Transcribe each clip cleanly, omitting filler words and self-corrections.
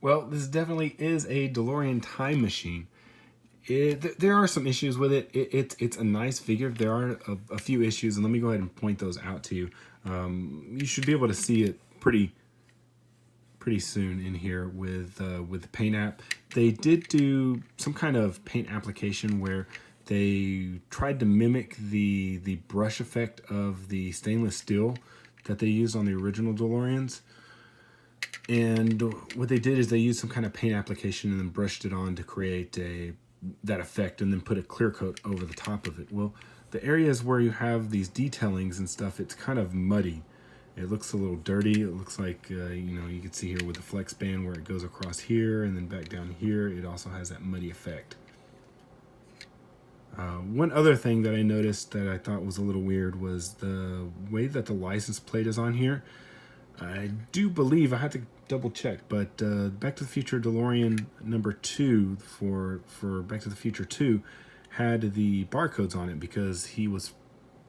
Well, this definitely is a DeLorean time machine. There are some issues with it. It's a nice figure. There are a few issues, and let me go ahead and point those out to you. You should be able to see it pretty soon in here with the paint app. They did do some kind of paint application where they tried to mimic the brush effect of the stainless steel that they used on the original DeLoreans. And what they did is they used some kind of paint application and then brushed it on to create that effect, and then put a clear coat over the top of it. Well, the areas where you have these detailings and stuff, it's kind of muddy. It looks a little dirty. It looks like, you can see here with the flex band where it goes across here and then back down here. It also has that muddy effect. One other thing that I noticed that I thought was a little weird was the way that the license plate is on here. I do believe, I had to double check, but Back to the Future DeLorean number 2 for Back to the Future 2 had the barcodes on it because he was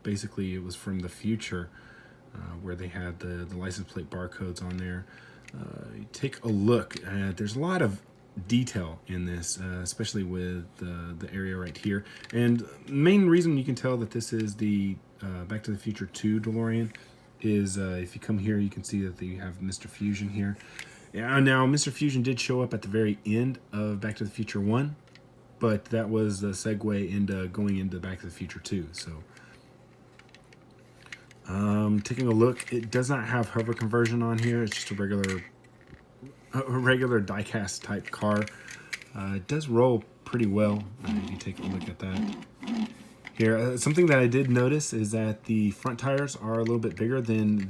basically, it was from the future where they had the license plate barcodes on there. Take a look. There's a lot of detail in this, especially with the area right here. And main reason you can tell that this is the Back to the Future 2 DeLorean is if you come here, you can see that you have Mr. Fusion here. Yeah, now Mr. Fusion did show up at the very end of Back to the Future 1, but that was the segue into going into Back to the Future 2. So taking a look, it does not have hover conversion on here. It's just a regular die-cast type car. It does roll pretty well if you take a look at that. Here, something that I did notice is that the front tires are a little bit bigger than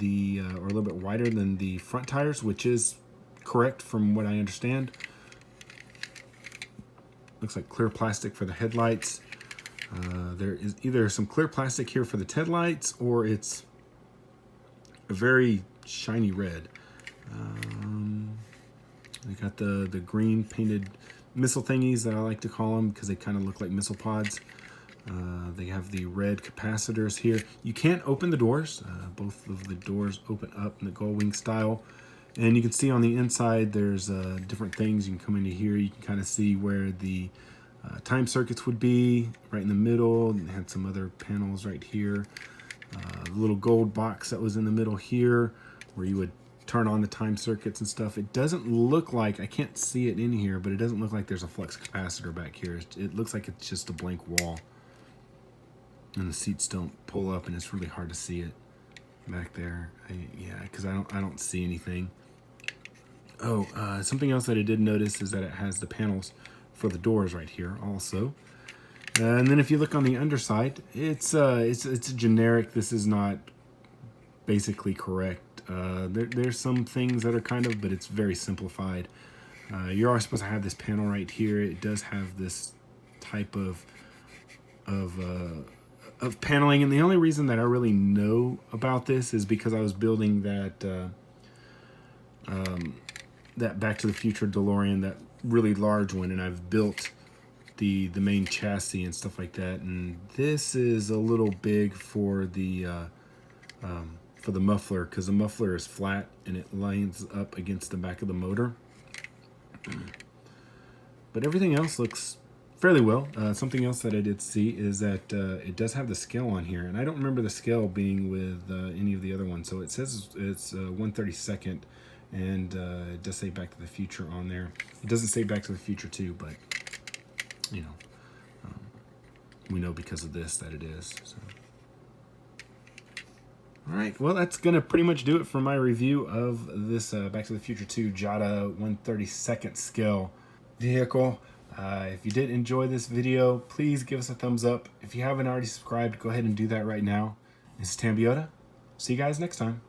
or a little bit wider than the front tires, which is correct from what I understand. Looks like clear plastic for the headlights. There is either some clear plastic here for the headlights, or it's a very shiny red. They got the green painted missile thingies that I like to call them because they kind of look like missile pods. They have the red capacitors here. You can't open the doors. Both of the doors open up in the Gull Wing style. And you can see on the inside there's different things. You can come into here. You can kind of see where the time circuits would be right in the middle. And they had some other panels right here. The little gold box that was in the middle here where you would turn on the time circuits and stuff. It doesn't look like, I can't see it in here, but it doesn't look like there's a flux capacitor back here. It looks like it's just a blank wall. And the seats don't pull up, and it's really hard to see it back there. Yeah, because I don't see anything. Oh, something else that I did notice is that it has the panels for the doors right here also. And then if you look on the underside, it's generic. This is not basically correct. There's some things that are kind of, but it's very simplified. You are supposed to have this panel right here. It does have this type of paneling, and the only reason that I really know about this is because I was building that Back to the Future DeLorean, that really large one, and I've built the main chassis and stuff like that. And this is a little big for the muffler, because the muffler is flat and it lines up against the back of the motor. But everything else looks fairly well. Something else that I did see is that it does have the scale on here, and I don't remember the scale being with any of the other ones. So it says it's 1/32nd, and it does say Back to the Future on there. It doesn't say Back to the Future 2, but we know because of this that it is. So. All right, well, that's going to pretty much do it for my review of this Back to the Future 2 Jada 1/32nd scale vehicle. If you did enjoy this video, please give us a thumbs up. If you haven't already subscribed, go ahead and do that right now. This is Tambeyoda. See you guys next time.